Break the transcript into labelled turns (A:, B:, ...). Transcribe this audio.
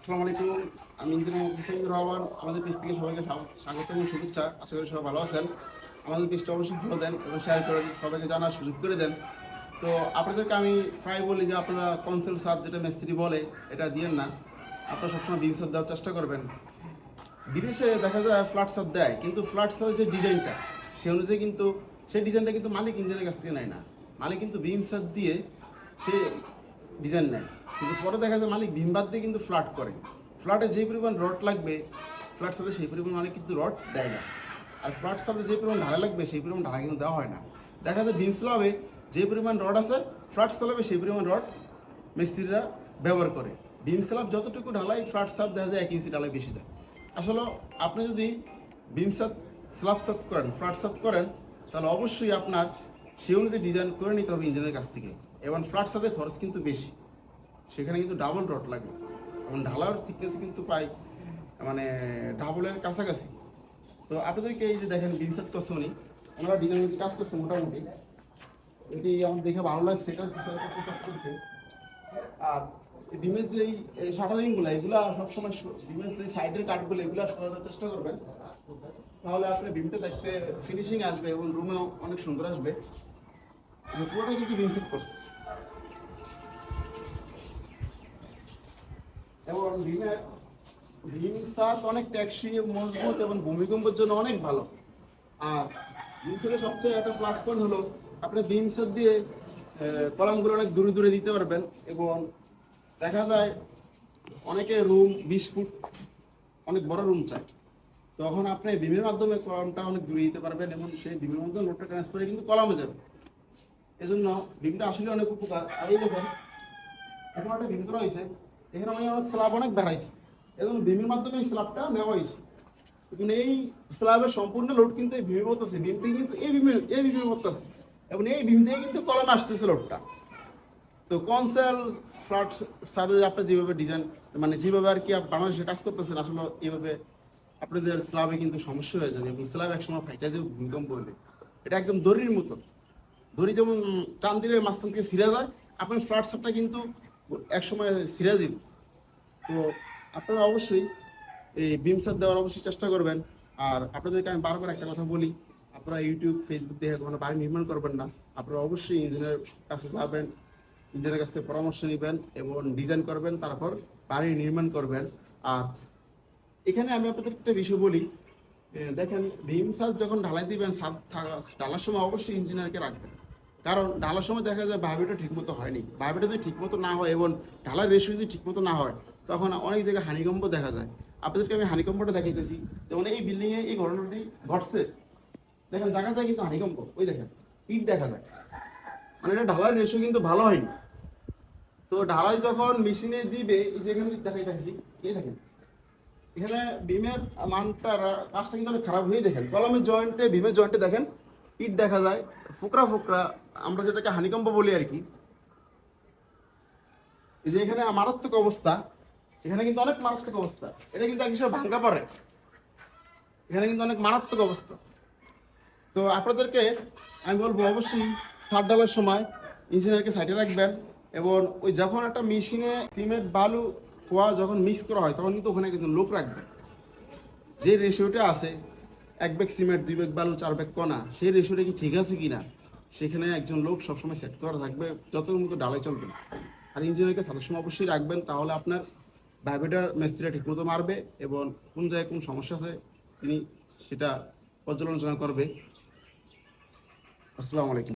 A: আসসালামু আলাইকুম। আমি ইঞ্জিনিয়ার মুখলিসুর রহমান। আমাদের পেজ থেকে সবাইকে স্বাগত এবং শুভেচ্ছা। আশা করি সবাই ভালো আছেন। আমাদের পেজটা অবশ্যই ফলো দেন এবং শেয়ার করেন, সবাইকে জানার সুযোগ করে দেন। তো আপনাদেরকে আমি প্রায় বলি যে আপনারা কনসেল সাদ যেটা মিস্ত্রি বলে এটা দিয়েন না। আপনারা সবসময় বিম সাদ দেওয়ার চেষ্টা করবেন। বিদেশে দেখা যায় ফ্ল্যাট সাদ দেয়, কিন্তু ফ্ল্যাট সাদের যে ডিজাইনটা সে অনুযায়ী কিন্তু সেই ডিজাইনটা কিন্তু মালিক ইঞ্জিনিয়ারের কাছ থেকে নেয় না। মালিক কিন্তু বিম সাদ দিয়ে সে ডিজাইন নেয়, কিন্তু পরে দেখা যায় মালিক বিম বাদ দিয়ে কিন্তু ফ্ল্যাট করে। ফ্ল্যাটে যে পরিমাণ রড লাগবে ফ্ল্যাট সাথে সেই পরিমাণ মালিক কিন্তু রড দেয় না। আর ফ্ল্যাট সাথে যে পরিমাণ ঢালা লাগবে সেই পরিমাণ ঢালা কিন্তু দেওয়া হয় না। দেখা যায় বিম স্ল্যাবে যে পরিমাণ রড আছে ফ্ল্যাট স্ল্যাবে সেই পরিমাণ রড মিস্ত্রিরা ব্যবহার করে। বিম স্ল্যাব যতটুকু ঢালাই ফ্ল্যাট স্ল্যাব দেখা যায় 1 ইঞ্চি ঢালাই বেশি দেয়। আসলে আপনি যদি বিম সাদ স্ল্যাব সাদ করেন ফ্ল্যাট সাদ করেন তাহলে অবশ্যই আপনার সেই অনুযায়ী ডিজাইন করে নিতে হবে ইঞ্জিনিয়ারের কাছ থেকে। এবং ফ্ল্যাট সাদের খরচ কিন্তু বেশি, সেখানে কিন্তু ডাবল রড লাগে এবং ঢালার থিকনেস কিন্তু প্রায় মানে ডাবলের কাছাকাছি। তো আপনাদেরকে এই যে দেখেন বিম সাদ করছে উনি, ওনারা ডিজাইন কাজ করছে মোটামুটি, এটি আমার দেখে ভালো লাগছে। এটা করছে। আর বিমের যে শাটারিংগুলো এগুলা সবসময় বিমের যে সাইডের কাঠগুলো এগুলো সরানোর চেষ্টা করবেন, তাহলে আপনার বিমটা দেখতে ফিনিশিং আসবে এবং রুমেও অনেক সুন্দর আসবে। পুরোটা কিন্তু বিম সেট করছে এবং বিম সাদ অনেক টেকসই মজবুত এবং ভূমিকম্পের জন্য অনেক ভালো। আর বিম সাদের সবচেয়ে একটা প্লাস পয়েন্ট হলো আপনি বিম সাদ দিয়ে কলামগুলো অনেক দূরে দূরে দিতে পারবেন। এবং দেখা যায় অনেকে রুম 20 ফুট অনেক বড় রুম চায়, তখন আপনি বিমের মাধ্যমে কলামটা অনেক দূরে দিতে পারবেন এবং সেই বিমের মাধ্যমে লোডটা ট্রান্সফারে কিন্তু কলামে যাবে। এজন্য বিমটা আসলে অনেক উপকার। আর এই দেখেন এখন একটা বিম করা হয়েছে, এখানে আমি অনেক স্ল্যাব অনেক বেড়াইছি, এজন্য বিমের মাধ্যমে এই স্ল্যাবটা নেওয়া হয়েছে। কিন্তু এই স্ল্যাবের সম্পূর্ণ লোড কিন্তু এই বিমে পড়তেছে, বিম থেকে কিন্তু এই বিমে পড়তেছে এবং এই বিম থেকে কিন্তু কলামে আসতেছে লোডটা। তো কনসেল ফ্ল্যাট সাদে আপনি যেভাবে ডিজাইন মানে যেভাবে আর কি বাংলাদেশে কাজ করতেছেন আসলে এইভাবে আপনাদের স্ল্যাবে কিন্তু সমস্যা হয়ে যাবে এবং স্ল্যাব একসময় ফাইটা যে ভূমিকম্প হলে এটা একদম দড়ির মতো, দড়ি যেমন টান দিলে মাঝখান থেকে ছিঁড়ে যায়, আপনার ফ্ল্যাট সাদটা কিন্তু একসময় ছিঁড়ে যাবে। তো আপনারা অবশ্যই এই বিম সাদ দেওয়ার অবশ্যই চেষ্টা করবেন। আর আপনাদেরকে আমি বারবার একটা কথা বলি, আপনারা ইউটিউব ফেসবুক দেখে কোনো বাড়ি নির্মাণ করবেন না। আপনারা অবশ্যই ইঞ্জিনিয়ারের কাছে যাবেন, ইঞ্জিনিয়ারের কাছ থেকে পরামর্শ নেবেন এবং ডিজাইন করবেন, তারপর বাড়ি নির্মাণ করবেন। আর এখানে আমি আপনাদের একটা বিষয় বলি, দেখেন বিম সাদ যখন ঢালাই দিবেন সাদ ঢালার সময় অবশ্যই ইঞ্জিনিয়ারকে রাখবেন। কারণ ঢালার সময় দেখা যায় ভাবিটা ঠিকমতো হয়নি, ভাবিটা যদি ঠিকমতো না হয় এবং ঢালার রেশিও যদি ঠিকমতো না হয় তখন অনেক জায়গায় হানিকম্প দেখা যায়। আপনাদেরকে আমি হানিকম্পটা দেখাইতেছি, যেমন এই বিল্ডিংয়ে এই ঘটনাটি ঘটছে, দেখেন দেখা যায় কিন্তু হানিকম্প, ওই দেখেন ইট দেখা যায়, মানে এটা ঢালার রেশিও কিন্তু ভালো হয়নি। তো ঢালাই যখন মেশিনে দিবে এই যে এখানে দেখাইতেছি, এই দেখেন এখানে বিমের মানটা কাজটা কিন্তু অনেক খারাপ হয়ে, দেখেন কলমের জয়েন্টে বিমের জয়েন্টে দেখেন ইট দেখা যায় ফোকরা ফোকরা, আমরা যেটাকে হানিকম্প বলি আর কি। এই যে এখানে মারাত্মক অবস্থা, এখানে কিন্তু অনেক মারাত্মক অবস্থা, এটা কিন্তু এক হিসাবে ভাঙ্গা পড়ে, এখানে কিন্তু অনেক মারাত্মক অবস্থা। তো আপনাদেরকে আমি বলবো অবশ্যই ছাদ ঢালার সময় ইঞ্জিনিয়ারকে সাইডে রাখবেন এবং ওই যখন একটা মেশিনে সিমেন্ট বালু খোয়া যখন মিক্স করা হয় তখন কিন্তু ওখানে কিন্তু লোক রাখবেন। যে রেশিওটা আছে 1 ব্যাগ সিমেন্ট 2 ব্যাগ বালু 4 ব্যাগ কণা, সেই রেশিওটা কি ঠিক আছে কিনা সেখানে একজন লোক সবসময় সেট করা থাকবে, যত মতো ডালাই চলবে। আর ইঞ্জিনিয়ারকে ছাদের সময় অবশ্যই রাখবেন, তাহলে আপনার ভাইবেটার মিস্ত্রিটা ঠিকমতো মারবে এবং কোন জায়গায় কোন সমস্যা আছে তিনি সেটা পর্যালোচনা করবে। আসসালামু আলাইকুম।